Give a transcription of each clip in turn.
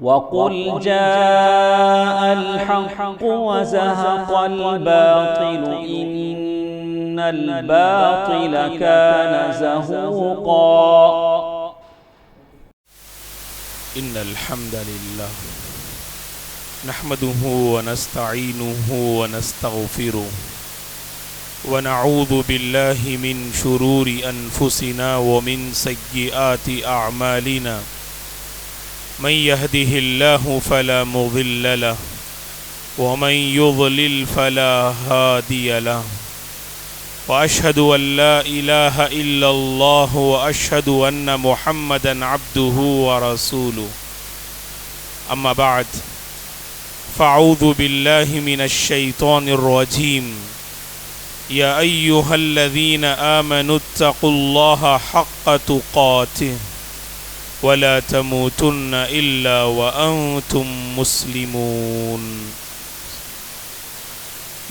وقل جاء الحق وزهق الباطل إن الباطل كان زهوقا إن الحمد لله نحمده ونستعينه ونستغفره ونعوذ بالله من شرور أنفسنا ومن سيئات أعمالنا من يهده الله فلا مضل له ومن يضلل فلا هادي له وأشهد أن لا إله إلا الله وأشهد أن محمدا عبده ورسوله أما بعد فأعوذ بالله من الشيطان الرجيم يا أيها الذين آمنوا اتقوا الله حق تقاته ولا تموتن إلا وأنتم مسلمون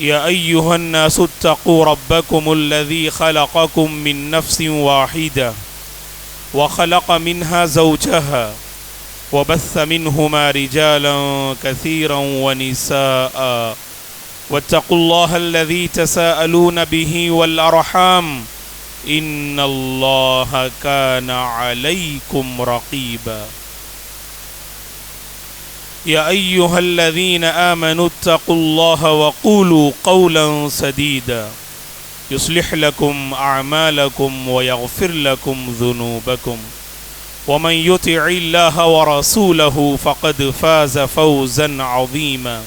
يا أيها الناس اتقوا ربكم الذي خلقكم من نفس واحدة وخلق منها زوجها وبث منهما رجالا كثيرا ونساء واتقوا الله الذي تساءلون به والأرحام إن الله كان عليكم رقيبا يا أيها الذين آمنوا اتقوا الله وقولوا قولا سديدا يصلح لكم أعمالكم ويغفر لكم ذنوبكم ومن يطع الله ورسوله فقد فاز فوزا عظيما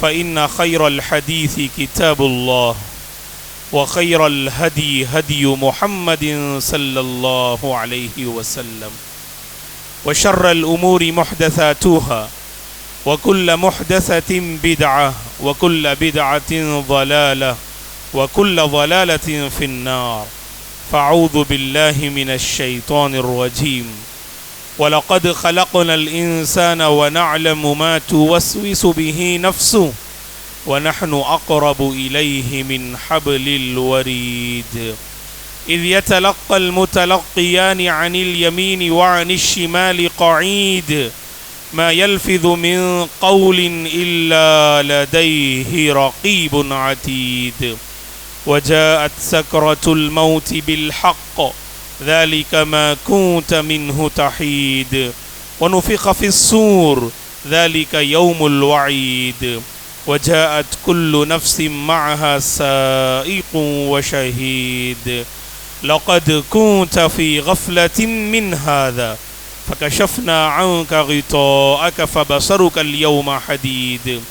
فإن خير الحديث كتاب الله وخير الهدي هدي محمد صلى الله عليه وسلم وشر الأمور محدثاتها وكل محدثة بدعة وكل بدعة ضلالة وكل ضلالة في النار فأعوذ بالله من الشيطان الرجيم ولقد خلقنا الإنسان ونعلم ما توسوس به نفسه ونحن أقرب إليه من حبل الوريد إذ يتلقى المتلقيان عن اليمين وعن الشمال قعيد ما يلفظ من قول إلا لديه رقيب عتيد وجاءت سكرة الموت بالحق ذلك ما كنت منه تحيد ونفخ في الصور ذلك يوم الوعيد وجاءت كل نفس معها سائق وشهيد لقد كنت في غفلة من هذا فكشفنا عنك غطاءك فبصرك اليوم حديد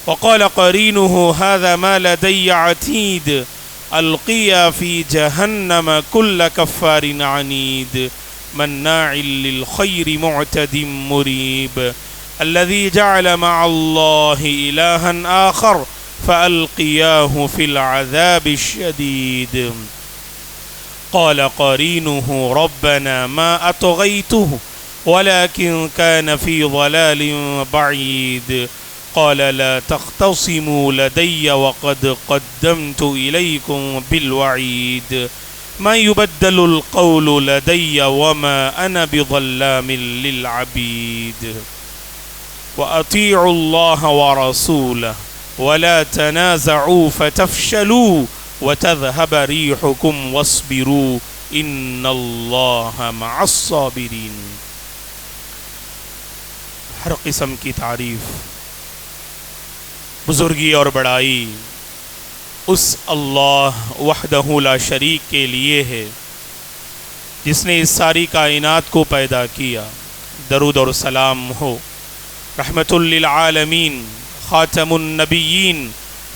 وقال قرينه هذا ما لدي عتيد ألقيا في جهنم كل كفار عنيد مناع للخير معتد مريب الذي جعل مع الله إلها آخر فألقياه في العذاب الشديد قال قرينه ربنا ما أطغيته ولكن كان في ضلال بعيد قال لا تختصموا لدي وقد قدمت إليكم بالوعيد ما يبدل القول لدي وما أنا بظلام للعبيد وأطيعوا الله ورسوله ولا تنازعوا فتفشلوا وتذهب ريحكم واصبروا إن الله مع الصابرين. ہر قسم کی تعریف، بزرگی اور بڑائی اس اللہ وحدہ لا شریک کے لیے ہے جس نے اس ساری کائنات کو پیدا کیا. درود اور سلام ہو رحمت للعالمین خاتم النبیین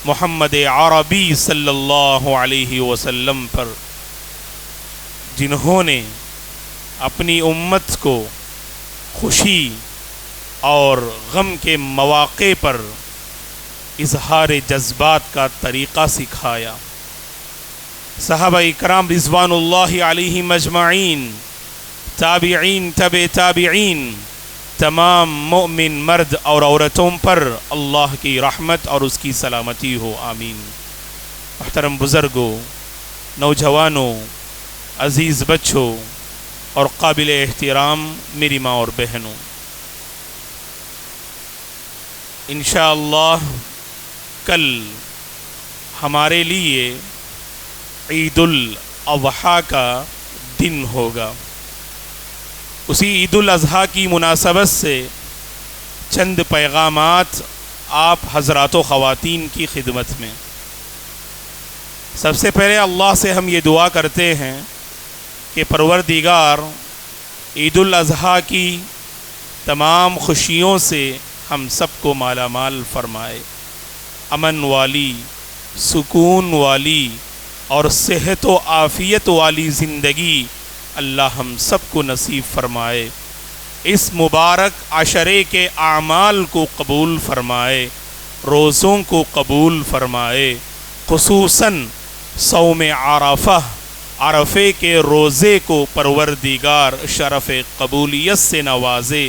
محمد عربی صلی اللہ علیہ وسلم پر، جنہوں نے اپنی امت کو خوشی اور غم کے مواقع پر اظہار جذبات کا طریقہ سکھایا. صحابہ کرام رضوان اللہ علیہم اجمعین، تابعین، تبع تابعین، تمام مؤمن مرد اور عورتوں پر اللہ کی رحمت اور اس کی سلامتی ہو، آمین. محترم بزرگوں، نوجوانوں، عزیز بچوں اور قابل احترام میری ماں اور بہنوں، انشاءاللہ کل ہمارے لیے عید الاضحیٰ کا دن ہوگا. اسی عید الاضحیٰ کی مناسبت سے چند پیغامات آپ حضرات و خواتین کی خدمت میں. سب سے پہلے اللہ سے ہم یہ دعا کرتے ہیں کہ پروردگار عید الاضحیٰ کی تمام خوشیوں سے ہم سب کو مالا مال فرمائے، امن والی، سکون والی اور صحت و عافیت والی زندگی اللہ ہم سب کو نصیب فرمائے. اس مبارک عشرے کے اعمال کو قبول فرمائے، روزوں کو قبول فرمائے، خصوصاً صوم عرفے کے روزے کو پروردگار شرف قبولیت سے نوازے،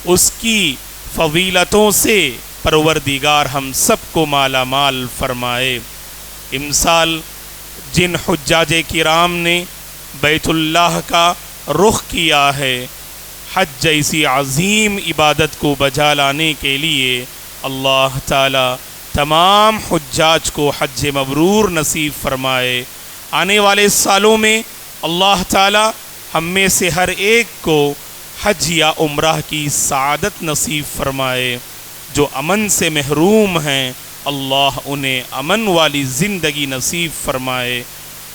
اس کی فضیلتوں سے پروردگار ہم سب کو مالا مال فرمائے. امسال جن حجاج کرام نے بیت اللہ کا رخ کیا ہے حج جیسی عظیم عبادت کو بجا لانے کے لیے، اللہ تعالی تمام حجاج کو حج مبرور نصیب فرمائے. آنے والے سالوں میں اللہ تعالی ہم میں سے ہر ایک کو حج یا عمرہ کی سعادت نصیب فرمائے. جو امن سے محروم ہیں اللہ انہیں امن والی زندگی نصیب فرمائے.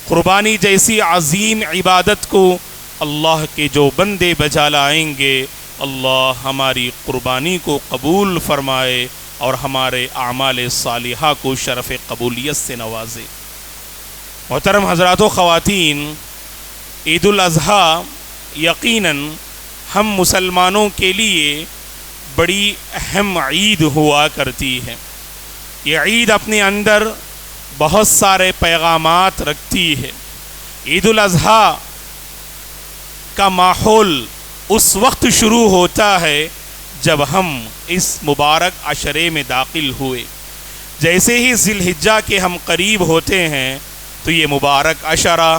قربانی جیسی عظیم عبادت کو اللہ کے جو بندے بجا لائیں گے اللہ ہماری قربانی کو قبول فرمائے اور ہمارے اعمال صالحہ کو شرف قبولیت سے نوازے. محترم حضرات و خواتین، عید الاضحیٰ یقیناً ہم مسلمانوں کے لیے بڑی اہم عید ہوا کرتی ہے. یہ عید اپنے اندر بہت سارے پیغامات رکھتی ہے. عید الاضحیٰ کا ماحول اس وقت شروع ہوتا ہے جب ہم اس مبارک عشرے میں داخل ہوئے. جیسے ہی ذی الحجہ کے ہم قریب ہوتے ہیں تو یہ مبارک عشرہ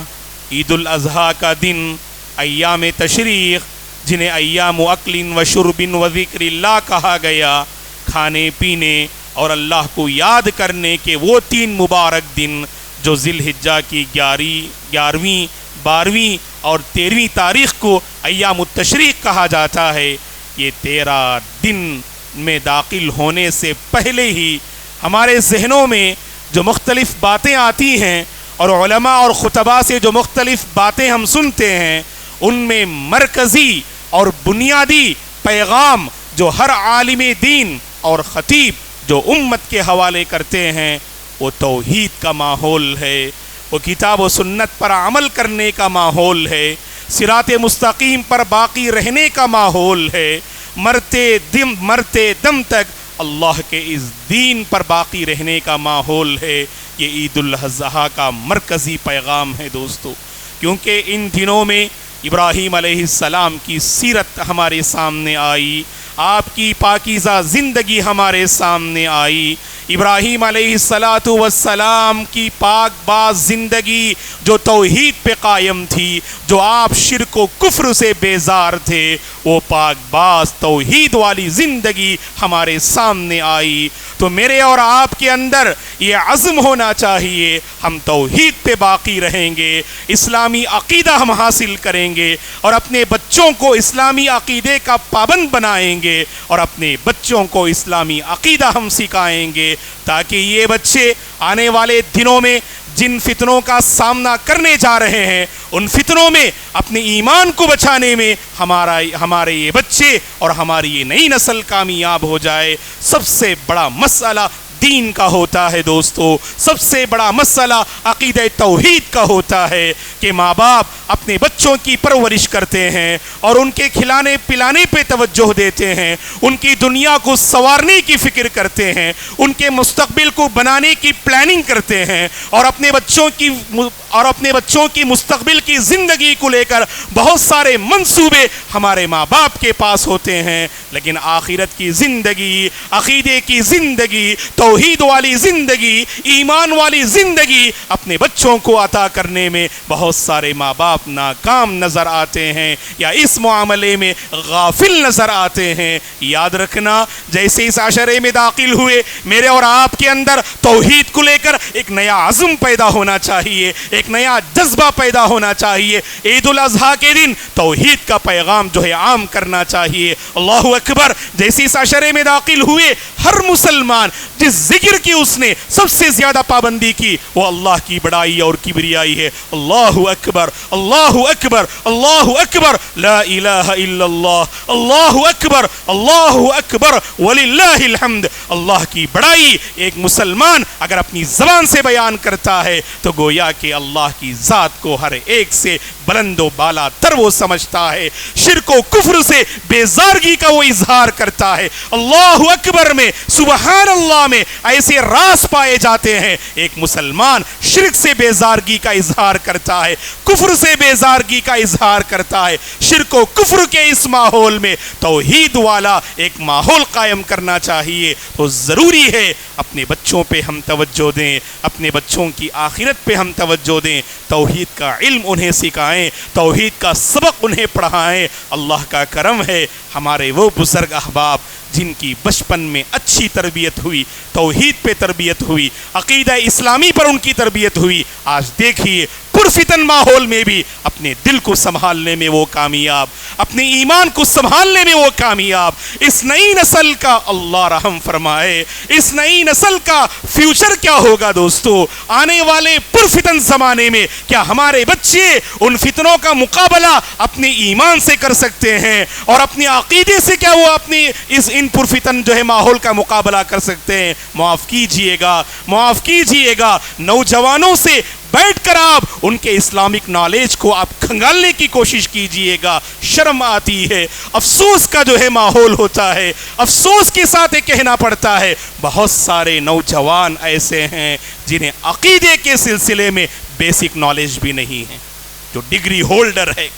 عید الاضحیٰ کا دن، ایام تشریق جنہیں ایام اکل و شرب و ذکر اللہ کہا گیا، کھانے پینے اور اللہ کو یاد کرنے کے وہ 3 مبارک دن جو ذی الحجہ کی 11ویں 12ویں اور 13ویں تاریخ کو ایام التشریق کہا جاتا ہے. یہ 13 دن میں داخل ہونے سے پہلے ہی ہمارے ذہنوں میں جو مختلف باتیں آتی ہیں اور علماء اور خطباء سے جو مختلف باتیں ہم سنتے ہیں، ان میں مرکزی اور بنیادی پیغام جو ہر عالم دین اور خطیب جو امت کے حوالے کرتے ہیں وہ توحید کا ماحول ہے، وہ کتاب و سنت پر عمل کرنے کا ماحول ہے، صراط مستقیم پر باقی رہنے کا ماحول ہے، مرتے دم تک اللہ کے اس دین پر باقی رہنے کا ماحول ہے. یہ عید الاضحیٰ کا مرکزی پیغام ہے دوستو، کیونکہ ان دنوں میں ابراہیم علیہ السلام کی سیرت ہمارے سامنے آئی، آپ کی پاکیزہ زندگی ہمارے سامنے آئی. ابراہیم علیہ السلام کی پاک باز زندگی جو توحید پہ قائم تھی، جو آپ شرک و کفر سے بیزار تھے، وہ پاک باز توحید والی زندگی ہمارے سامنے آئی. تو میرے اور آپ کے اندر یہ عزم ہونا چاہیے ہم توحید پہ باقی رہیں گے، اسلامی عقیدہ ہم حاصل کریں گے اور اپنے بچوں کو اسلامی عقیدے کا پابند بنائیں گے اور اپنے بچوں کو اسلامی عقیدہ ہم سکھائیں گے، تاکہ یہ بچے آنے والے دنوں میں جن فتنوں کا سامنا کرنے جا رہے ہیں ان فتنوں میں اپنے ایمان کو بچانے میں ہمارے یہ بچے اور ہماری یہ نئی نسل کامیاب ہو جائے. سب سے بڑا مسئلہ دین کا ہوتا ہے دوستو، سب سے بڑا مسئلہ عقیدہ توحید کا ہوتا ہے کہ ماں باپ اپنے بچوں کی پرورش کرتے ہیں اور ان کے کھلانے پلانے پہ توجہ دیتے ہیں، ان کی دنیا کو سنوارنے کی فکر کرتے ہیں، ان کے مستقبل کو بنانے کی پلاننگ کرتے ہیں اور اپنے بچوں کی مستقبل کی زندگی کو لے کر بہت سارے منصوبے ہمارے ماں باپ کے پاس ہوتے ہیں. لیکن آخرت کی زندگی، عقیدے کی زندگی، توحید والی زندگی، ایمان والی زندگی اپنے بچوں کو عطا کرنے میں بہت سارے ماں باپ ناکام نظر آتے ہیں یا اس معاملے میں غافل نظر آتے ہیں۔ یاد رکھنا، جیسے اس عشرے میں داخل ہوئے، میرے اور آپ کے اندر توحید کو لے کر ایک نیا عزم پیدا ہونا چاہیے، ایک نیا جذبہ پیدا ہونا چاہیے۔ عید الاضحیٰ کے دن توحید کا پیغام جو ہے عام کرنا چاہیے۔ اللہ اکبر، جیسے اس عشرے میں داخل ہوئے، ہر مسلمان جس ذکر کی اس نے سب سے زیادہ پابندی کی وہ اللہ کی بڑائی اور کبریائی ہے۔ اللہ اکبر، اللہ اکبر، اللہ اکبر، لا الہ الا اللہ، اللہ اکبر، اللہ اکبر وللہ الحمد۔ اللہ کی بڑائی ایک مسلمان اگر اپنی زبان سے بیان کرتا ہے تو گویا کہ اللہ کی ذات کو ہر ایک سے بلند و بالا تر وہ سمجھتا ہے، شرک و کفر سے بیزارگی کا وہ اظہار کرتا ہے۔ اللہ اکبر میں، سبحان اللہ میں ایسے راز پائے جاتے ہیں۔ ایک مسلمان شرک سے بیزارگی کا اظہار کرتا ہے، کفر سے بیزارگی کا اظہار کرتا ہے۔ شرک و کفر کے اس ماحول میں توحید والا ایک ماحول قائم کرنا چاہیے۔ تو ضروری ہے اپنے بچوں پہ ہم توجہ دیں، اپنے بچوں کی آخرت پہ ہم توجہ دیں، توحید کا علم انہیں سکھائیں، توحید کا سبق انہیں پڑھائیں۔ اللہ کا کرم ہے، ہمارے وہ بزرگ احباب جن کی بچپن میں اچھی تربیت ہوئی، توحید پہ تربیت ہوئی، عقیدہ اسلامی پر ان کی تربیت ہوئی، آج دیکھیے پرفتن ماحول میں بھی اپنے دل کو سنبھالنے میں وہ کامیاب، اپنے ایمان کو سنبھالنے میں وہ کامیاب۔ اس نئی نسل کا اللہ رحم فرمائے، اس نئی نسل کا فیوچر کیا ہوگا دوستو؟ آنے والے پرفتن زمانے میں کیا ہمارے بچے ان فتنوں کا مقابلہ اپنے ایمان سے کر سکتے ہیں اور اپنے عقیدے سے کیا وہ اپنی ان پرفتن جو ہے ماحول کا مقابلہ کر سکتے ہیں؟ معاف کیجئے گا، معاف کیجئے گا، نوجوانوں سے بیٹھ کر آپ ان کے اسلامک نالج کو آپ کھنگالنے کی کوشش کیجئے گا۔ شرم آتی ہے، افسوس کا جو ہے ماحول ہوتا ہے، افسوس کے ساتھ یہ کہنا پڑتا ہے بہت سارے نوجوان ایسے ہیں جنہیں عقیدے کے سلسلے میں بیسک نالج بھی نہیں ہے، جو ڈگری ہولڈر ہے،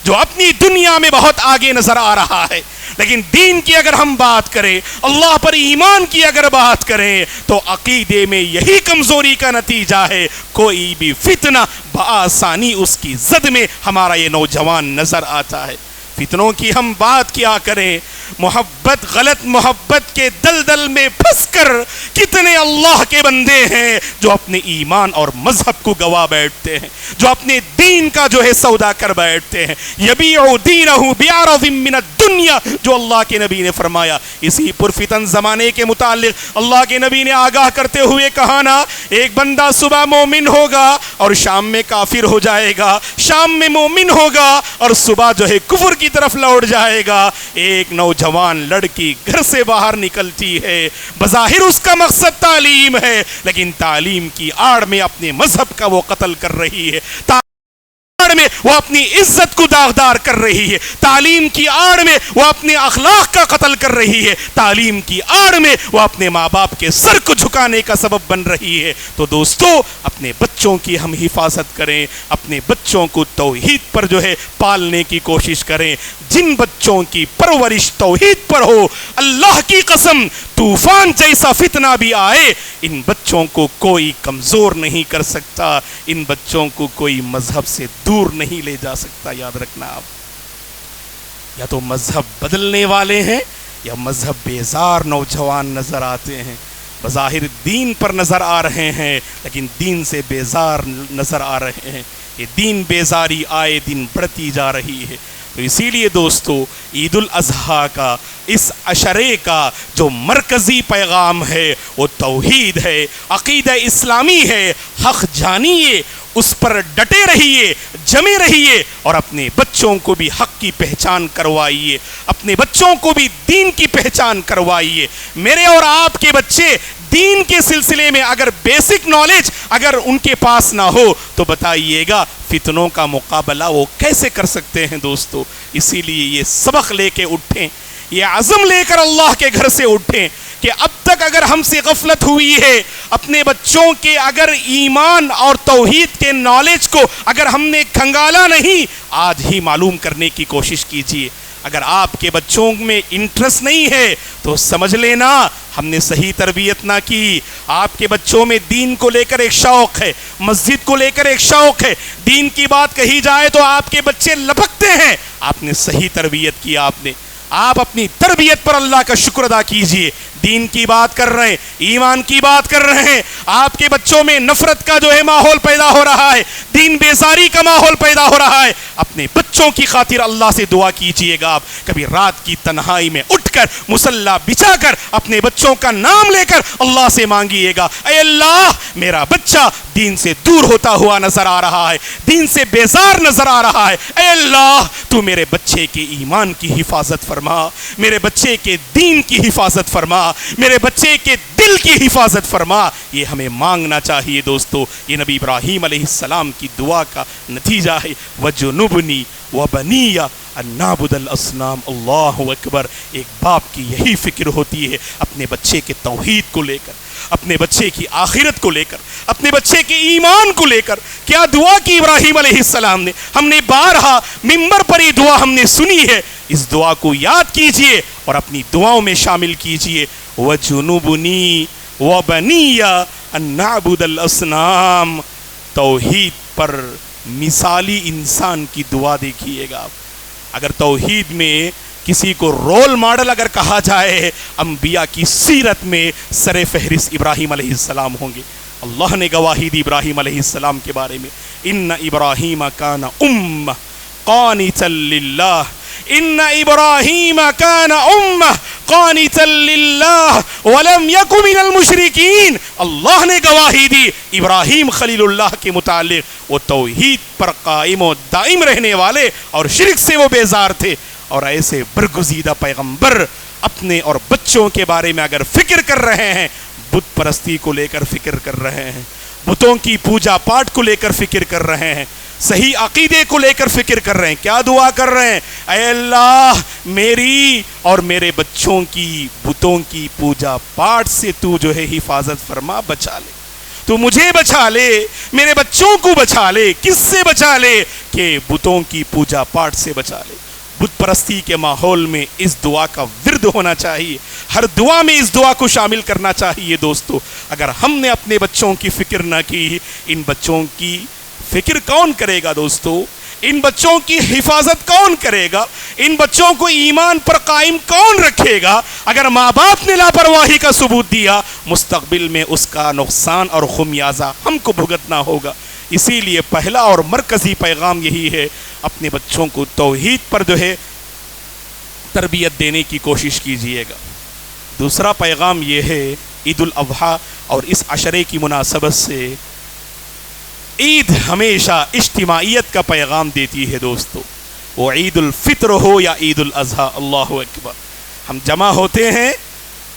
جو اپنی دنیا میں بہت آگے نظر آ رہا ہے، لیکن دین کی اگر ہم بات کریں، اللہ پر ایمان کی اگر بات کریں تو عقیدے میں یہی کمزوری کا نتیجہ ہے۔ کوئی بھی فتنہ بآسانی اس کی زد میں ہمارا یہ نوجوان نظر آتا ہے۔ فتنوں کی ہم بات کیا کریں، محبت، غلط محبت کے دلدل میں پھنس کر کتنے اللہ کے بندے ہیں جو اپنے ایمان اور مذہب کو گوا بیٹھتے ہیں، جو اپنے دین کا جو ہے سودا کر بیٹھتے ہیں۔ یبیع دینہ بعرض من الدنیا، جو اللہ کے نبی نے فرمایا۔ اسی پرفتن زمانے کے متعلق اللہ کے نبی نے آگاہ کرتے ہوئے کہا نا، ایک بندہ صبح مومن ہوگا اور شام میں کافر ہو جائے گا، شام میں مومن ہوگا اور صبح جو ہے کفر کی طرف لوٹ جائے گا۔ ایک نوجوان لڑکی گھر سے باہر نکلتی ہے، بظاہر اس کا مقصد تعلیم ہے، لیکن تعلیم کی آڑ میں اپنے مذہب کا وہ قتل کر رہی ہے، میں وہ اپنی عزت کو داغدار کر رہی ہے، تعلیم کی آڑ میں وہ اپنے اخلاق کا قتل کر رہی ہے، تعلیم کی آڑ میں وہ اپنے ماں باپ کے سر کو جھکانے کا سبب بن رہی ہے۔ تو دوستو، اپنے بچوں کی ہم حفاظت کریں، اپنے بچوں کو توحید پر جو ہے پالنے کی کوشش کریں۔ جن بچوں کی پرورش توحید پر ہو، اللہ کی قسم طوفان جیسا فتنہ بھی آئے، ان بچوں کو کوئی کمزور نہیں کر سکتا، ان بچوں کو کوئی مذہب سے دور نہیں لے جا سکتا۔ یاد رکھنا، آپ یا تو مذہب بدلنے والے ہیں یا مذہب بیزار نوجوان نظر آتے ہیں، بظاہر دین پر نظر آ رہے ہیں لیکن دین سے بیزار نظر آ رہے ہیں۔ یہ دین بیزاری آئے دن بڑھتی جا رہی ہے۔ تو اسی لیے دوستو، عید الاضحیٰ کا اس عشرے کا جو مرکزی پیغام ہے وہ توحید ہے، عقیدہ اسلامی ہے۔ حق جانیے، اس پر ڈٹے رہیے، جمے رہیے اور اپنے بچوں کو بھی حق کی پہچان کروائیے، اپنے بچوں کو بھی دین کی پہچان کروائیے۔ میرے اور آپ کے بچے دین کے سلسلے میں اگر بیسک نالج اگر ان کے پاس نہ ہو تو بتائیے گا فتنوں کا مقابلہ وہ کیسے کر سکتے ہیں دوستو۔ اسی لیے یہ سبق لے کے اٹھیں، یہ عزم لے کر اللہ کے گھر سے اٹھیں کہ اب تک اگر ہم سے غفلت ہوئی ہے، اپنے بچوں کے اگر ایمان اور توحید کے نالج کو اگر ہم نے کھنگالا نہیں، آج ہی معلوم کرنے کی کوشش کیجیے۔ اگر آپ کے بچوں میں انٹرسٹ نہیں ہے تو سمجھ لینا ہم نے صحیح تربیت نہ کی. آپ کے بچوں میں دین کو لے کر ایک شوق ہے, مسجد کو لے کر ایک شوق ہے, دین کی بات کہی جائے تو آپ کے بچے لپکتے ہیں. آپ نے صحیح تربیت کی. آپ اپنی تربیت پر اللہ کا شکر ادا کیجئے. دین کی بات کر رہے ہیں, ایمان کی بات کر رہے ہیں, آپ کے بچوں میں نفرت کا جو ہے ماحول پیدا ہو رہا ہے, دین بیزاری کا ماحول پیدا ہو رہا ہے. اپنے بچوں کی خاطر اللہ سے دعا کیجئے گا. آپ کبھی رات کی تنہائی میں اٹھ کر مصلی بچھا کر اپنے بچوں کا نام لے کر اللہ سے مانگیے گا, اے اللہ میرا بچہ دین سے دور ہوتا ہوا نظر آ رہا ہے, دین سے بیزار نظر آ رہا ہے, اے اللہ تو میرے بچے کے ایمان کی حفاظت فرما, میرے بچے کے دین کی حفاظت فرما, میرے بچے کے دل کی حفاظت فرما. یہ ہمیں مانگنا چاہیے دوستو. یہ نبی ابراہیم علیہ السلام کی دعا کا نتیجہ ہے. وَجُنُبْنِي وَبَنِيَّ أَن نَعْبُدَ الْأَصْنَامَ. اللہ اکبر. ایک باپ کی یہی فکر ہوتی ہے اپنے بچے کے توحید کو لے کر, اپنے بچے کی آخرت کو لے کر, اپنے بچے کے ایمان کو لے کر. کیا دعا کی ابراہیم علیہ السلام نے, ہم نے بارہا ممبر پر یہ دعا ہم نے سنی ہے. اس دعا کو یاد کیجئے اور اپنی دعاؤں میں شامل کیجئے. وَجُنُبْنِي وَبَنِيَّ أَن نَعْبُدَ الْأَصْنَامَ. توحید پر مثالی انسان کی دعا دیکھیے گا. اگر توحید میں کسی کو رول ماڈل اگر کہا جائے, انبیاء کی سیرت میں سر فہرست ابراہیم علیہ السلام ہوں گے. اللہ نے گواہی دی ابراہیم علیہ السلام کے بارے میں, ان ابراہیم کان امہ قانتا للہ, ان ابراہیم کان امہ قانتا للہ ولم یک من المشرکین. اللہ نے گواہی دی ابراہیم خلیل اللہ کے متعلق, وہ توحید پر قائم و دائم رہنے والے اور شرک سے وہ بیزار تھے. اور ایسے برگزیدہ پیغمبر اپنے اور بچوں کے بارے میں اگر فکر کر رہے ہیں, بت پرستی کو لے کر فکر کر رہے ہیں, بتوں کی پوجا پاٹ کو لے کر فکر کر رہے ہیں, صحیح عقیدے کو لے کر فکر کر رہے ہیں, کیا دعا کر رہے ہیں, اے اللہ میری اور میرے بچوں کی بتوں کی پوجا پاٹ سے تو جو ہے حفاظت فرما, بچا لے, تو مجھے بچا لے, میرے بچوں کو بچا لے. کس سے بچا لے؟ کہ بتوں کی پوجا پاٹ سے بچا لے. بت پرستی کے ماحول میں اس دعا کا ورد ہونا چاہیے, ہر دعا میں اس دعا کو شامل کرنا چاہیے دوستو. اگر ہم نے اپنے بچوں کی فکر نہ کی, ان بچوں کی فکر کون کرے گا دوستو؟ ان بچوں کی حفاظت کون کرے گا؟ ان بچوں کو ایمان پر قائم کون رکھے گا؟ اگر ماں باپ نے لاپرواہی کا ثبوت دیا, مستقبل میں اس کا نقصان اور خمیازہ ہم کو بھگتنا ہوگا. اسی لیے پہلا اور مرکزی پیغام یہی ہے, اپنے بچوں کو توحید پر جو ہے تربیت دینے کی کوشش کیجیے گا. دوسرا پیغام یہ ہے, عید الاضحیٰ اور اس عشرے کی مناسبت سے عید ہمیشہ اجتماعیت کا پیغام دیتی ہے دوستو. وہ عید الفطر ہو یا عید الاضحیٰ, اللہ اکبر, ہم جمع ہوتے ہیں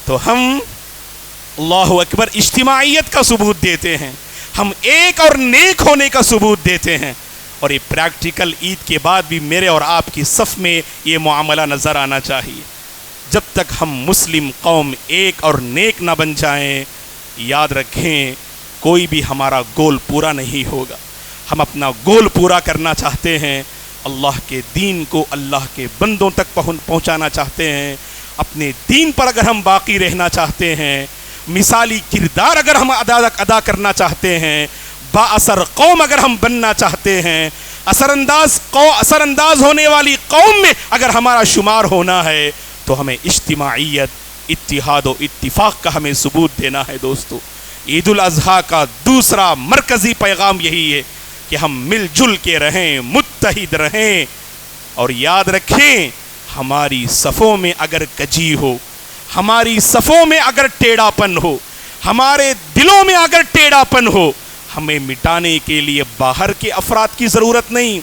تو ہم اللہ اکبر اجتماعیت کا ثبوت دیتے ہیں, ہم ایک اور نیک ہونے کا ثبوت دیتے ہیں. اور یہ پریکٹیکل عید کے بعد بھی میرے اور آپ کی صف میں یہ معاملہ نظر آنا چاہیے. جب تک ہم مسلم قوم ایک اور نیک نہ بن جائیں, یاد رکھیں کوئی بھی ہمارا گول پورا نہیں ہوگا. ہم اپنا گول پورا کرنا چاہتے ہیں, اللہ کے دین کو اللہ کے بندوں تک پہنچانا چاہتے ہیں, اپنے دین پر اگر ہم باقی رہنا چاہتے ہیں, مثالی کردار اگر ہم ادا کرنا چاہتے ہیں, با اثر قوم اگر ہم بننا چاہتے ہیں, اثر انداز ہونے والی قوم میں اگر ہمارا شمار ہونا ہے, تو ہمیں اجتماعیت, اتحاد و اتفاق کا ہمیں ثبوت دینا ہے دوستو. عید الاضحیٰ کا دوسرا مرکزی پیغام یہی ہے کہ ہم مل جل کے رہیں, متحد رہیں, اور یاد رکھیں ہماری صفوں میں اگر کجی ہو, ہماری صفوں میں اگر ٹیڑھا پن ہو, ہمارے دلوں میں اگر ٹیڑھا پن ہو, ہمیں مٹانے کے لیے باہر کے افراد کی ضرورت نہیں,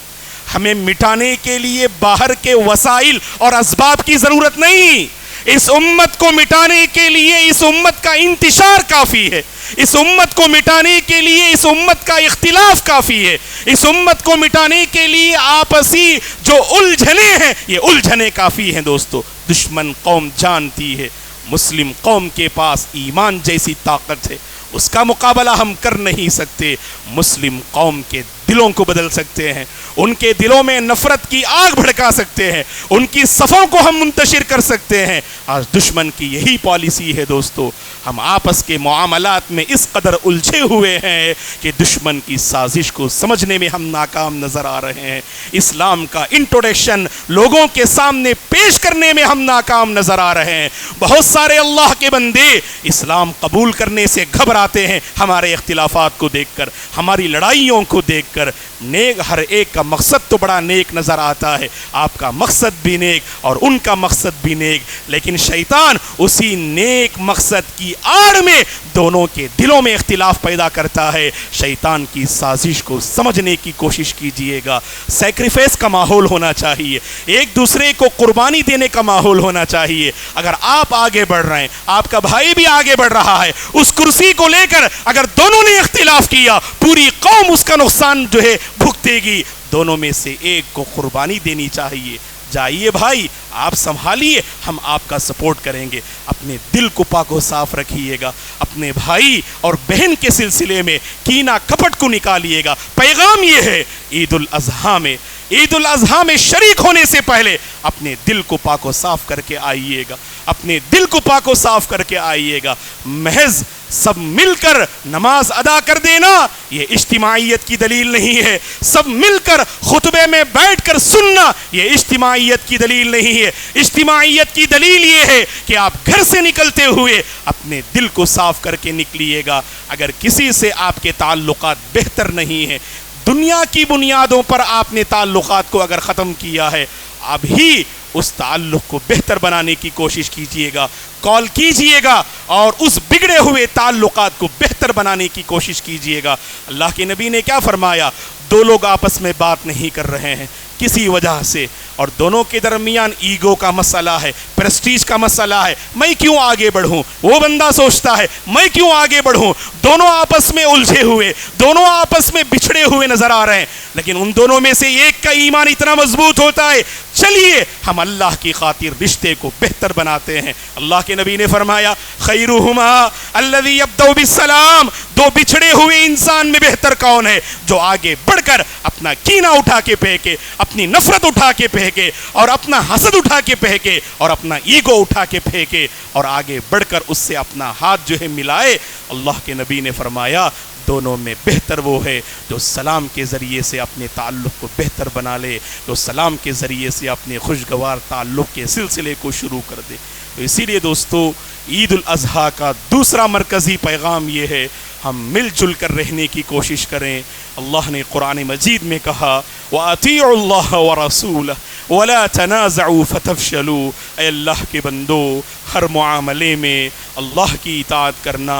ہمیں مٹانے کے لیے باہر کے وسائل اور اسباب کی ضرورت نہیں. اس امت کو مٹانے کے لیے اس امت کا انتشار کافی ہے, اس امت کو مٹانے کے لیے اس امت کا اختلاف کافی ہے, اس امت کو مٹانے کے لیے آپسی جو الجھنے ہیں یہ الجھنے کافی ہیں دوستو. دشمن قوم جانتی ہے مسلم قوم کے پاس ایمان جیسی طاقت ہے, اس کا مقابلہ ہم کر نہیں سکتے. مسلم قوم کے دلوں کو بدل سکتے ہیں، ان کے دلوں میں نفرت کی آگ بھڑکا سکتے ہیں، ان کی صفوں کو ہم منتشر کر سکتے ہیں۔ آج دشمن کی یہی پالیسی ہے دوستو، ہم آپس کے معاملات میں اس قدر الجھے ہوئے ہیں کہ دشمن کی سازش کو سمجھنے میں ہم ناکام نظر آ رہے ہیں، اسلام کا انٹروڈکشن لوگوں کے سامنے پیش کرنے میں ہم ناکام نظر آ رہے ہیں۔ بہت سارے اللہ کے بندے اسلام قبول کرنے سے گھبراتے ہیں ہمارے اختلافات کو دیکھ کر، ہماری لڑائیوں کو دیکھ کر۔ نیک ہر ایک کا مقصد تو بڑا نیک نظر آتا ہے، آپ کا مقصد بھی نیک اور ان کا مقصد بھی نیک، لیکن شیطان اسی نیک مقصد کی آڑ میں دونوں کے دلوں میں اختلاف پیدا کرتا ہے۔ شیطان کی سازش کو سمجھنے کی کوشش کیجئے گا۔ سیکریفائس کا ماحول ہونا چاہیے، ایک دوسرے کو قربانی دینے کا ماحول ہونا چاہیے۔ اگر آپ آگے بڑھ رہے ہیں، آپ کا بھائی بھی آگے بڑھ رہا ہے، اس کرسی کو لے کر اگر دونوں نے اختلاف کیا، پوری قوم اس کا نقصان جو ہے بھگتے گی۔ دونوں میں سے ایک کو قربانی دینی چاہیے۔ جائیے بھائی، آپ سنبھالیے، ہم آپ کا سپورٹ کریں گے۔ اپنے دل کو پاک و صاف رکھیے گا، اپنے بھائی اور بہن کے سلسلے میں کینہ کپٹ کو نکالیے گا۔ پیغام یہ ہے، عید الاضحیٰ میں شریک ہونے سے پہلے اپنے دل کو پاک و صاف کر کے آئیے گا، اپنے دل کو پاک و صاف کر کے آئیے گا۔ محض سب مل کر نماز ادا کر دینا یہ اجتماعیت کی دلیل نہیں ہے، سب مل کر خطبے میں بیٹھ کر سننا یہ اجتماعیت کی دلیل نہیں ہے۔ اجتماعیت کی دلیل یہ ہے کہ آپ گھر سے نکلتے ہوئے اپنے دل کو صاف کر کے نکلیے گا۔ اگر کسی سے آپ کے تعلقات بہتر نہیں ہیں، دنیا کی بنیادوں پر آپ نے تعلقات کو اگر ختم کیا ہے، ابھی اس تعلق کو بہتر بنانے کی کوشش کیجئے گا، کال کیجئے گا اور اس بگڑے ہوئے تعلقات کو بہتر بنانے کی کوشش کیجئے گا۔ اللہ کے نبی نے کیا فرمایا؟ دو لوگ آپس میں بات نہیں کر رہے ہیں کسی وجہ سے، اور دونوں کے درمیان ایگو کا مسئلہ ہے، پریسٹیج کا مسئلہ ہے، میں کیوں آگے بڑھوں؟ وہ بندہ سوچتا ہے میں کیوں آگے بڑھوں؟ دونوں آپس میں الجھے ہوئے، دونوں آپس میں بچھڑے ہوئے نظر آ رہے ہیں، لیکن ان دونوں میں سے ایک کا ایمان اتنا مضبوط ہوتا ہے، چلیے ہم اللہ کی خاطر رشتے کو بہتر بناتے ہیں۔ اللہ کے نبی نے فرمایا خیرہما الذی یبدأ بالسلام، دو بچھڑے ہوئے انسان میں بہتر کون ہے؟ جو آگے بڑھ کر اپنا کینہ اٹھا کے پھینکے، اپنی نفرت اٹھا کے پھینکے، اور اپنا حسد اٹھا کے پھینکے، اور اپنا ایگو اٹھا کے پھینکے، اور آگے بڑھ کر اس سے اپنا ہاتھ جو ہے ملائے۔ اللہ کے نبی نے فرمایا دونوں میں بہتر وہ ہے جو سلام کے ذریعے سے اپنے تعلق کو بہتر بنا لے، جو سلام کے ذریعے سے اپنے خوشگوار تعلق کے سلسلے کو شروع کر دے۔ تو اسی لیے دوستو، عید الاضحیٰ کا دوسرا مرکزی پیغام یہ ہے، ہم مل جل کر رہنے کی کوشش کریں۔ اللہ نے قرآن مجید میں کہا وَأَطِيعُوا اللَّهَ وَرَسُولَهُ وَلَا تَنَازَعُوا فَتَفْشَلُوا، اے اللہ کے بندو، ہر معاملے میں اللہ کی اطاعت کرنا،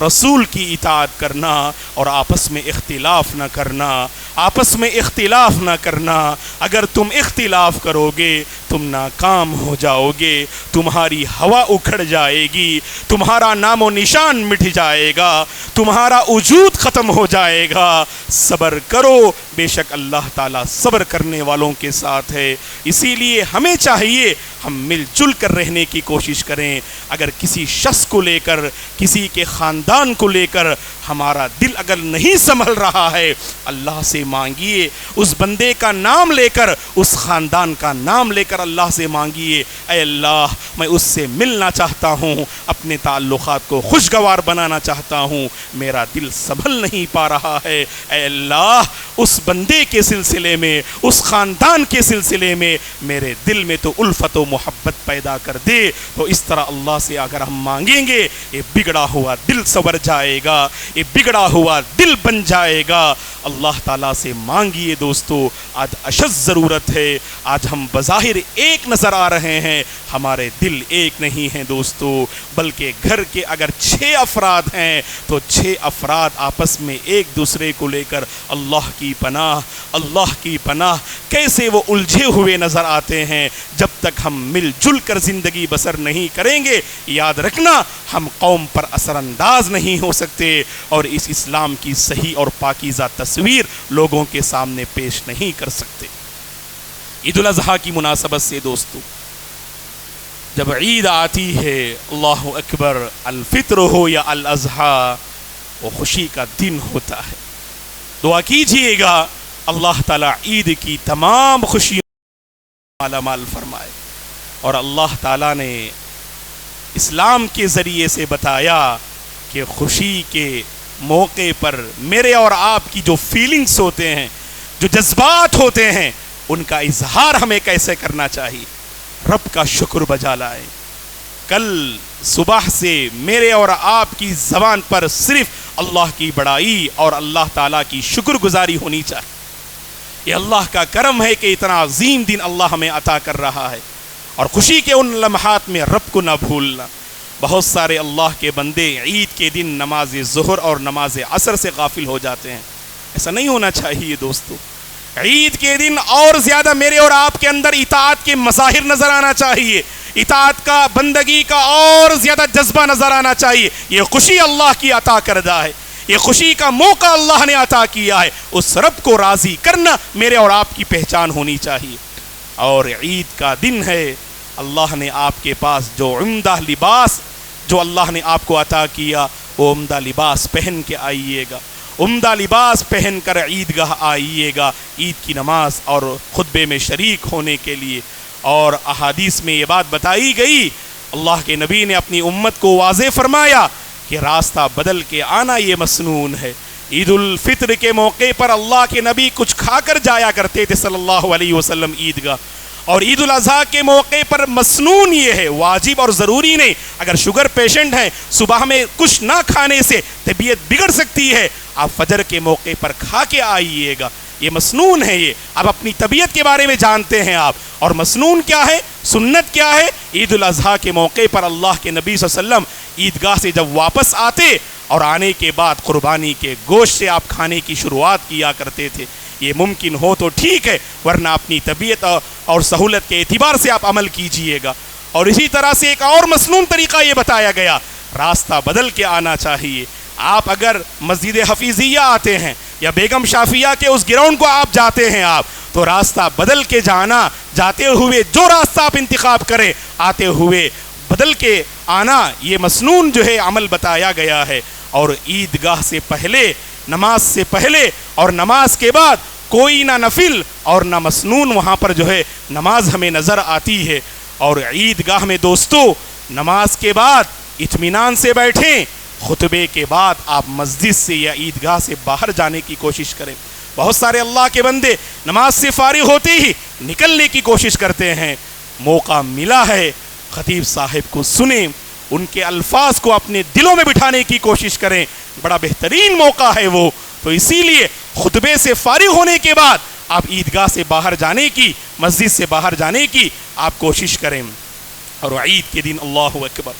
رسول کی اطاعت کرنا، اور آپس میں اختلاف نہ کرنا، آپس میں اختلاف نہ کرنا۔ اگر تم اختلاف کرو گے تم ناکام ہو جاؤ گے، تمہاری ہوا اکھڑ جائے گی، تمہارا نام و نشان مٹ جائے گا، تمہارا وجود ختم ہو جائے گا۔ صبر کرو، بے شک اللہ تعالیٰ صبر کرنے والوں کے ساتھ ہے۔ اسی لیے ہمیں چاہیے ہم مل جل کر رہنے کی کوشش کریں۔ اگر کسی شخص کو لے کر، کسی کے خاندان کو لے کر ہمارا دل اگر نہیں سنبھل رہا ہے، اللہ سے مانگیے، اس بندے کا نام لے کر، اس خاندان کا نام لے کر اللہ سے مانگیے، اے اللہ میں اس سے ملنا چاہتا ہوں، اپنے تعلقات کو خوشگوار بنانا چاہتا ہوں، میرا دل سنبھل نہیں پا رہا ہے، اے اللہ اس بندے کے سلسلے میں، اس خاندان کے سلسلے میں میرے دل میں تو الفت و محبت پیدا کر دے۔ تو اس طرح اللہ سے اگر ہم مانگیں گے، یہ بگڑا ہوا دل سنور جائے گا، یہ بگڑا ہوا دل بن جائے گا۔ اللہ تعالیٰ سے مانگیے دوستو، آج اشد ضرورت ہے۔ آج ہم بظاہر ایک نظر آ رہے ہیں، ہمارے دل ایک نہیں ہیں دوستو، بلکہ گھر کے اگر 6 افراد ہیں تو 6 افراد آپس میں ایک دوسرے کو لے کر اللہ کی پناہ، اللہ کی پناہ، کیسے وہ الجھے ہوئے نظر آتے ہیں۔ جب تک ہم مل جل کر زندگی بسر نہیں کریں گے، یاد رکھنا ہم قوم پر اثر انداز نہیں ہو سکتے، اور اس اسلام کی صحیح اور پاکیزہ تصویر لوگوں کے سامنے پیش نہیں کر سکتے۔ عید الاضحیٰ کی مناسبت سے دوستو، جب عید آتی ہے، اللہ اکبر، الفطر ہو یا الاضحیٰ، وہ خوشی کا دن ہوتا ہے۔ دعا کیجئے گا اللہ تعالیٰ عید کی تمام خوشیوں مالا مال فرمائے۔ اور اللہ تعالیٰ نے اسلام کے ذریعے سے بتایا کہ خوشی کے موقع پر میرے اور آپ کی جو فیلنگز ہوتے ہیں، جو جذبات ہوتے ہیں، ان کا اظہار ہمیں کیسے کرنا چاہیے۔ رب کا شکر بجا لائیں۔ کل صبح سے میرے اور آپ کی زبان پر صرف اللہ کی بڑائی اور اللہ تعالیٰ کی شکر گزاری ہونی چاہیے۔ یہ اللہ کا کرم ہے کہ اتنا عظیم دن اللہ ہمیں عطا کر رہا ہے، اور خوشی کے ان لمحات میں رب کو نہ بھولنا۔ بہت سارے اللہ کے بندے عید کے دن نماز ظہر اور نماز عصر سے غافل ہو جاتے ہیں۔ ایسا نہیں ہونا چاہیے دوستو۔ عید کے دن اور زیادہ میرے اور آپ کے اندر اطاعت کے مظاہر نظر آنا چاہیے، اطاعت کا، بندگی کا اور زیادہ جذبہ نظر آنا چاہیے۔ یہ خوشی اللہ کی عطا کردہ ہے، یہ خوشی کا موقع اللہ نے عطا کیا ہے۔ اس رب کو راضی کرنا میرے اور آپ کی پہچان ہونی چاہیے۔ اور عید کا دن ہے، اللہ نے آپ کے پاس جو عمدہ لباس جو اللہ نے آپ کو عطا کیا، وہ عمدہ لباس پہن کے آئیے گا، عمدہ لباس پہن کر عیدگاہ آئیے گا عید کی نماز اور خطبے میں شریک ہونے کے لیے۔ اور احادیث میں یہ بات بتائی گئی، اللہ کے نبی نے اپنی امت کو واضح فرمایا کہ راستہ بدل کے آنا یہ مسنون ہے۔ عید الفطر کے موقع پر اللہ کے نبی کچھ کھا کر جایا کرتے تھے صلی اللہ علیہ وسلم عیدگاہ، اور عید الاضحیٰ کے موقع پر مسنون یہ ہے، واجب اور ضروری نہیں۔ اگر شوگر پیشنٹ ہیں، صبح میں کچھ نہ کھانے سے طبیعت بگڑ سکتی ہے، آپ فجر کے موقع پر کھا کے آئیے گا، یہ مسنون ہے۔ یہ اب اپنی طبیعت کے بارے میں جانتے ہیں آپ۔ اور مسنون کیا ہے، سنت کیا ہے؟ عید الاضحیٰ کے موقع پر اللہ کے نبی صلی اللہ علیہ وسلم عیدگاہ سے جب واپس آتے اور آنے کے بعد قربانی کے گوشت سے آپ کھانے کی شروعات کیا کرتے تھے۔ یہ ممکن ہو تو ٹھیک ہے، ورنہ اپنی طبیعت اور سہولت کے اعتبار سے آپ عمل کیجئے گا۔ اور اسی طرح سے ایک اور مسنون طریقہ یہ بتایا گیا، راستہ بدل کے آنا چاہیے۔ آپ اگر مسجد حفیظیہ آتے ہیں یا بیگم شافیہ کے اس گراؤنڈ کو آپ جاتے ہیں، آپ تو راستہ بدل کے جانا، جاتے ہوئے جو راستہ آپ انتخاب کریں، آتے ہوئے بدل کے آنا، یہ مسنون جو ہے عمل بتایا گیا ہے۔ اور عیدگاہ سے پہلے، نماز سے پہلے اور نماز کے بعد کوئی نہ نفل اور نہ مسنون وہاں پر جو ہے نماز ہمیں نظر آتی ہے۔ اور عیدگاہ میں دوستو نماز کے بعد اطمینان سے بیٹھیں، خطبے کے بعد آپ مسجد سے یا عیدگاہ سے باہر جانے کی کوشش کریں۔ بہت سارے اللہ کے بندے نماز سے فارغ ہوتے ہی نکلنے کی کوشش کرتے ہیں۔ موقع ملا ہے، خطیب صاحب کو سنیں، ان کے الفاظ کو اپنے دلوں میں بٹھانے کی کوشش کریں، بڑا بہترین موقع ہے وہ۔ تو اسی لیے خطبے سے فارغ ہونے کے بعد آپ عیدگاہ سے باہر جانے کی، مسجد سے باہر جانے کی آپ کوشش کریں۔ اور عید کے دن اللہ اکبر،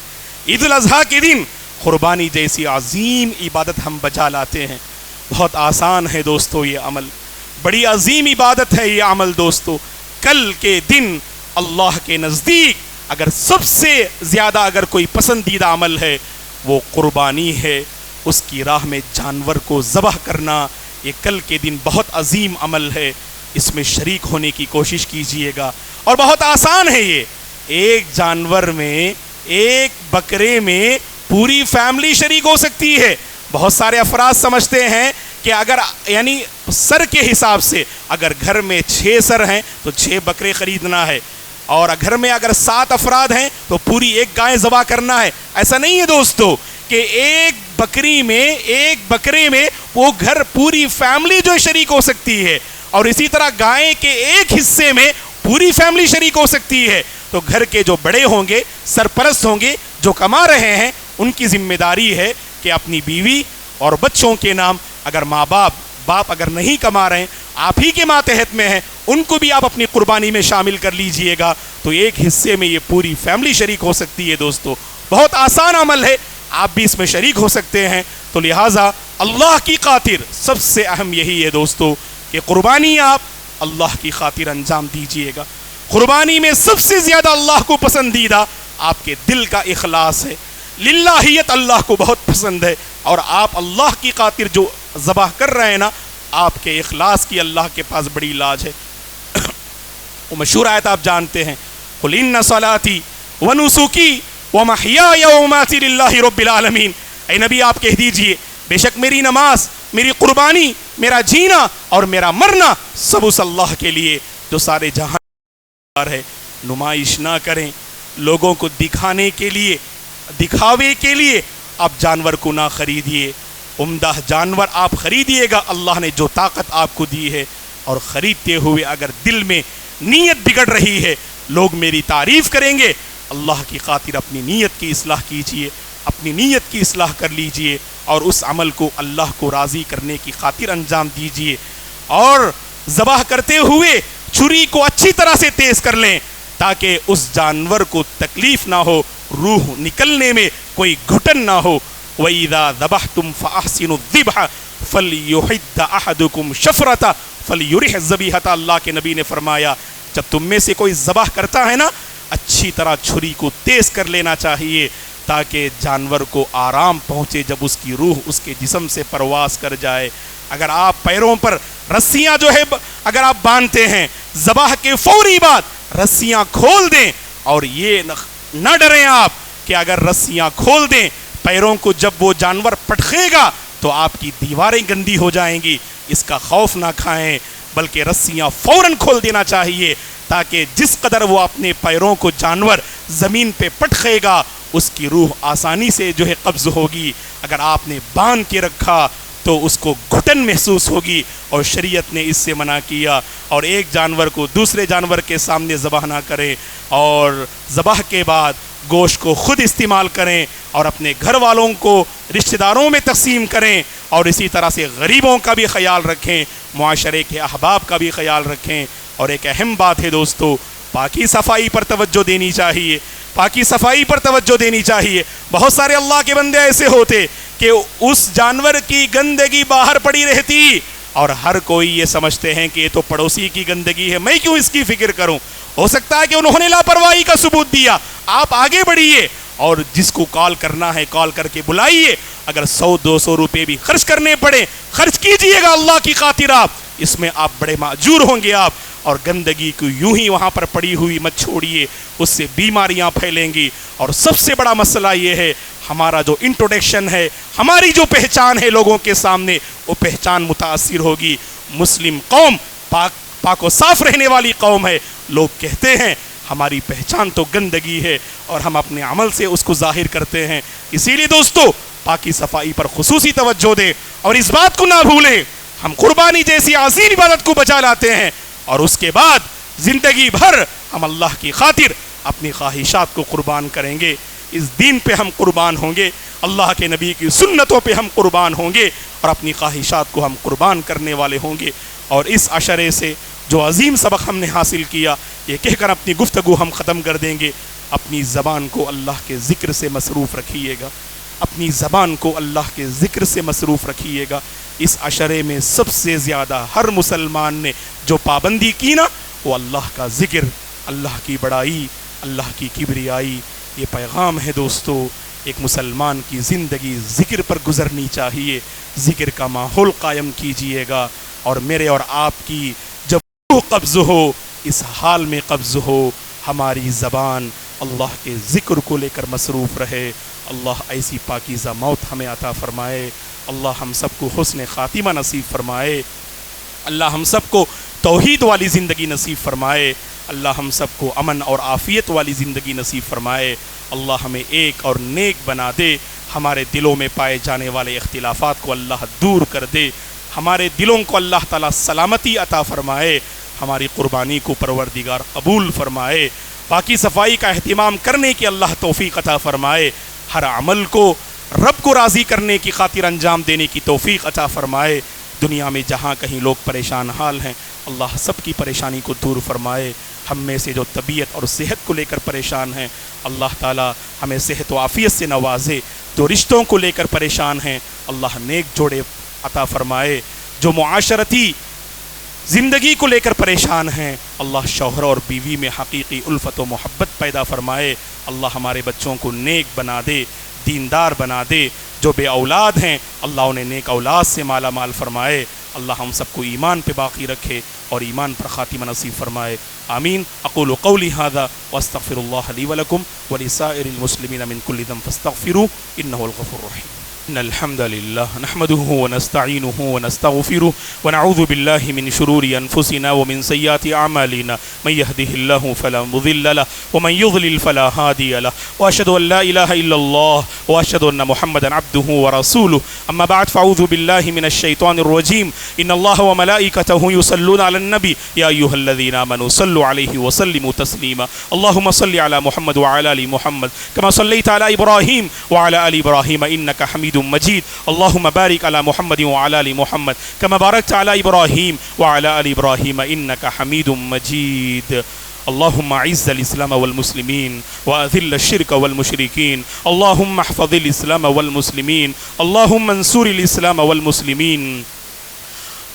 عید الاضحیٰ کے دن قربانی جیسی عظیم عبادت ہم بجا لاتے ہیں۔ بہت آسان ہے دوستو یہ عمل، بڑی عظیم عبادت ہے یہ عمل دوستو۔ کل کے دن اللہ کے نزدیک اگر سب سے زیادہ اگر کوئی پسندیدہ عمل ہے وہ قربانی ہے، اس کی راہ میں جانور کو ذبح کرنا، یہ کل کے دن بہت عظیم عمل ہے۔ اس میں شریک ہونے کی کوشش کیجئے گا، اور بہت آسان ہے یہ۔ ایک جانور میں، ایک بکرے میں پوری فیملی شریک ہو سکتی ہے۔ بہت سارے افراد سمجھتے ہیں کہ اگر یعنی سر کے حساب سے اگر گھر میں 6 سر ہیں تو 6 بکرے خریدنا ہے، اور گھر میں اگر 7 افراد ہیں تو پوری ایک گائے ذبح کرنا ہے۔ ایسا نہیں ہے دوستو کہ ایک بکری میں، ایک بکرے میں وہ گھر پوری فیملی جو شریک ہو سکتی ہے، اور اسی طرح گائے کے ایک حصے میں پوری فیملی شریک ہو سکتی ہے۔ تو گھر کے جو بڑے ہوں گے، سرپرست ہوں گے، جو کما رہے ہیں، ان کی ذمہ داری ہے کہ اپنی بیوی اور بچوں کے نام، اگر ماں باپ اگر نہیں کما رہے ہیں، آپ ہی کے ماتحت میں ہیں، ان کو بھی آپ اپنی قربانی میں شامل کر لیجئے گا، تو ایک حصے میں یہ پوری فیملی شریک ہو سکتی ہے دوستو۔ بہت آسان عمل ہے، آپ بھی اس میں شریک ہو سکتے ہیں۔ تو لہٰذا اللہ کی خاطر سب سے اہم یہی ہے دوستو کہ قربانی آپ اللہ کی خاطر انجام دیجئے گا۔ قربانی میں سب سے زیادہ اللہ کو پسندیدہ آپ کے دل کا اخلاص ہے، للہیت اللہ کو بہت پسند ہے، اور آپ اللہ کی خاطر جو ذبح کر رہے ہیں نا، آپ کے اخلاص کی اللہ کے پاس بڑی لاج ہے۔ وہ مشہور آیت آپ جانتے ہیں، قُلْ إِنَّ صَلَاتِي وَنُسُكِي وَمَحْيَايَ وَمَمَاتِي لِلَّهِ رَبِّ الْعَالَمِينَ۔ اے نبی آپ کہہ دیجئے، بے شک میری نماز میری قربانی، میرا جینا اور میرا مرنا سب اس اللہ کے لیے جو سارے جہاں ہے۔ نمائش نہ کریں لوگوں کو دکھانے کے لیے، دکھاوے کے لیے آپ جانور کو نہ خریدیے۔ عمدہ جانور آپ خریدیے گا اللہ نے جو طاقت آپ کو دی ہے، اور خریدتے ہوئے اگر دل میں نیت بگڑ رہی ہے لوگ میری تعریف کریں گے، اللہ کی خاطر اپنی نیت کی اصلاح کیجئے، اپنی نیت کی اصلاح کر لیجئے اور اس عمل کو اللہ کو راضی کرنے کی خاطر انجام دیجئے۔ اور ذبح کرتے ہوئے چھری کو اچھی طرح سے تیز کر لیں تاکہ اس جانور کو تکلیف نہ ہو، روح نکلنے میں کوئی گھٹن نہ ہو۔ وَإِذَا ذَبَحْتُمْ فَأَحْسِنُوا الذِّبْحَ فَلْيُحِدَّ أَحَدُكُمْ شَفْرَةَ فَلْيُرِحْ الذَّبِيحَةَ۔ اللہ کے نبی نے فرمایا جب تم میں سے کوئی ذبح کرتا ہے نا، اچھی طرح چھری کو تیز کر لینا چاہیے تاکہ جانور کو آرام پہنچے جب اس کی روح اس کے جسم سے پرواز کر جائے۔ اگر آپ پیروں پر رسیاں جو ہے اگر آپ باندھتے ہیں، ذبح کے فوری بعد رسیاں کھول دیں، اور یہ نہ ڈریں آپ کہ اگر رسیاں کھول دیں پیروں کو جب وہ جانور پٹخے گا تو آپ کی دیواریں گندی ہو جائیں گی، اس کا خوف نہ کھائیں، بلکہ رسیاں فوراً کھول دینا چاہیے تاکہ جس قدر وہ اپنے پیروں کو جانور زمین پہ پٹخے گا اس کی روح آسانی سے جو ہے قبض ہوگی۔ اگر آپ نے باندھ کے رکھا تو اس کو گھٹن محسوس ہوگی، اور شریعت نے اس سے منع کیا۔ اور ایک جانور کو دوسرے جانور کے سامنے ذبح نہ کریں، اور ذبح کے بعد گوشت کو خود استعمال کریں اور اپنے گھر والوں کو رشتہ داروں میں تقسیم کریں، اور اسی طرح سے غریبوں کا بھی خیال رکھیں، معاشرے کے احباب کا بھی خیال رکھیں۔ اور ایک اہم بات ہے دوستو، پاکی صفائی پر توجہ دینی چاہیے، پاکی صفائی پر توجہ دینی چاہیے۔ بہت سارے اللہ کے بندے ایسے ہوتے کہ اس جانور کی گندگی باہر پڑی رہتی اور ہر کوئی یہ سمجھتے ہیں کہ یہ تو پڑوسی کی گندگی ہے، میں کیوں اس کی فکر کروں۔ ہو سکتا ہے کہ انہوں نے لاپرواہی کا ثبوت دیا، آپ آگے بڑھیے اور جس کو کال کرنا ہے کال کر کے بلائیے، اگر 100-200 روپے بھی خرچ کرنے پڑے خرچ کیجئے گا اللہ کی خاطر، آپ اس میں آپ بڑے ماجور ہوں گے آپ۔ اور گندگی کو یوں ہی وہاں پر پڑی ہوئی مت چھوڑیے، اس سے بیماریاں پھیلیں گی۔ اور سب سے بڑا مسئلہ یہ ہے ہمارا جو انٹروڈکشن ہے، ہماری جو پہچان ہے لوگوں کے سامنے، وہ پہچان متاثر ہوگی۔ مسلم قوم پاک و صاف رہنے والی قوم ہے، لوگ کہتے ہیں ہماری پہچان تو گندگی ہے اور ہم اپنے عمل سے اس کو ظاہر کرتے ہیں۔ اسی لیے دوستو پاکی صفائی پر خصوصی توجہ دیں، اور اس بات کو نہ بھولیں ہم قربانی جیسی عظیم عبادت کو بچا لاتے ہیں، اور اس کے بعد زندگی بھر ہم اللہ کی خاطر اپنی خواہشات کو قربان کریں گے۔ اس دین پہ ہم قربان ہوں گے، اللہ کے نبی کی سنتوں پہ ہم قربان ہوں گے، اور اپنی خواہشات کو ہم قربان کرنے والے ہوں گے۔ اور اس عشرے سے جو عظیم سبق ہم نے حاصل کیا، یہ کہہ کر اپنی گفتگو ہم ختم کر دیں گے، اپنی زبان کو اللہ کے ذکر سے مصروف رکھیے گا، اپنی زبان کو اللہ کے ذکر سے مصروف رکھیے گا۔ اس عشرے میں سب سے زیادہ ہر مسلمان نے جو پابندی کی نا، وہ اللہ کا ذکر، اللہ کی بڑائی، اللہ کی کبریائی۔ یہ پیغام ہے دوستو، ایک مسلمان کی زندگی ذکر پر گزرنی چاہیے، ذکر کا ماحول قائم کیجئے گا، اور میرے اور آپ کی جب روح قبض ہو، اس حال میں قبض ہو، ہماری زبان اللہ کے ذکر کو لے کر مصروف رہے۔ اللہ ایسی پاکیزہ موت ہمیں عطا فرمائے، اللہ ہم سب کو حسن خاتمہ نصیب فرمائے، اللہ ہم سب کو توحید والی زندگی نصیب فرمائے، اللہ ہم سب کو امن اور عافیت والی زندگی نصیب فرمائے، اللہ ہمیں ایک اور نیک بنا دے، ہمارے دلوں میں پائے جانے والے اختلافات کو اللہ دور کر دے، ہمارے دلوں کو اللہ تعالیٰ سلامتی عطا فرمائے، ہماری قربانی کو پروردگار قبول فرمائے، پاکی صفائی کا اہتمام کرنے کی اللہ توفیق عطا فرمائے، ہر عمل کو رب کو راضی کرنے کی خاطر انجام دینے کی توفیق عطا فرمائے۔ دنیا میں جہاں کہیں لوگ پریشان حال ہیں، اللہ سب کی پریشانی کو دور فرمائے۔ ہم میں سے جو طبیعت اور صحت کو لے کر پریشان ہیں، اللہ تعالی ہمیں صحت و عافیت سے نوازے۔ جو رشتوں کو لے کر پریشان ہیں، اللہ نیک جوڑے عطا فرمائے۔ جو معاشرتی زندگی کو لے کر پریشان ہیں، اللہ شوہر اور بیوی میں حقیقی الفت و محبت پیدا فرمائے۔ اللہ ہمارے بچوں کو نیک بنا دے، دیندار بنا دے۔ جو بے اولاد ہیں، اللہ انہیں نیک اولاد سے مالا مال فرمائے۔ اللہ ہم سب کو ایمان پہ باقی رکھے اور ایمان پر خاتمہ نصیب فرمائے، آمین۔ اقول قولی ھذا واستغفر اللہ لی ولکم ولسائر المسلمین من کل ذنب فاستغفروہ انہ الغفور الرحیم۔ إن الحمد لله نحمده ونستعينه ونستغفره ونعوذ بالله من شرور أنفسنا ومن سيئات أعمالنا من يهده الله فلا مضل له ومن يضلل فلا هادي له وأشهد أن لا إله إلا الله وأشهد أن محمدا عبده ورسوله أما بعد فأعوذ بالله من الشيطان الرجيم إن الله وملائكته يصلون على النبي يا أيها الذين آمنوا صلوا عليه وسلموا تسليما اللهم صل على محمد وعلى آل محمد كما صليت على إبراهيم وعلى آل إبراهيم إنك حميد مجيد اللهم بارك على محمد وعلى آل محمد كما باركت على إبراهيم وعلى آل إبراهيم إنك حميد مجيد اللهم اعز الإسلام والمسلمين وأذل الشرك والمشركين اللهم احفظ الإسلام والمسلمين اللهم انصر الإسلام والمسلمين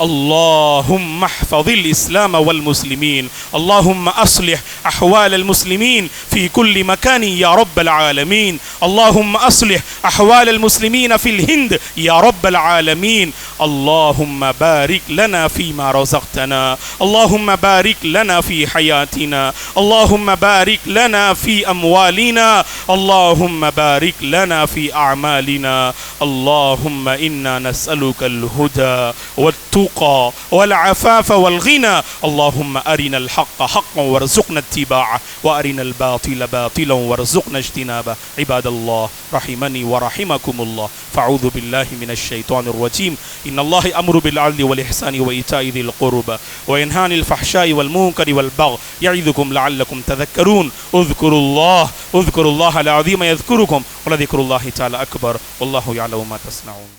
اللهم احفظ الإسلام والمسلمين اللهم أصلح أحوال المسلمين في كل مكان يا رب العالمين اللهم أصلح أحوال المسلمين في الهند يا رب العالمين اللهم بارك لنا فيما رزقتنا اللهم بارك لنا في حياتنا اللهم بارك لنا في أموالنا اللهم بارك لنا في أعمالنا اللهم إنا نسألك الهدى والتقى والعفاف والغنى اللهم أرنا الحق حقا وارزقنا اتباعه وأرنا الباطل باطلا وارزقنا اجتنابه عباد الله رحمني ورحمكم الله فاعوذ بالله من الشيطان الرجيم إن الله أمر بالعدل والإحسان وإيتاء ذي القربى وينهى عن الفحشاء والمنكر والبغي يعظكم لعلكم تذكرون اذكروا الله العظيم يذكركم ولذكر الله تعالى أكبر والله يعلم ما تصنعون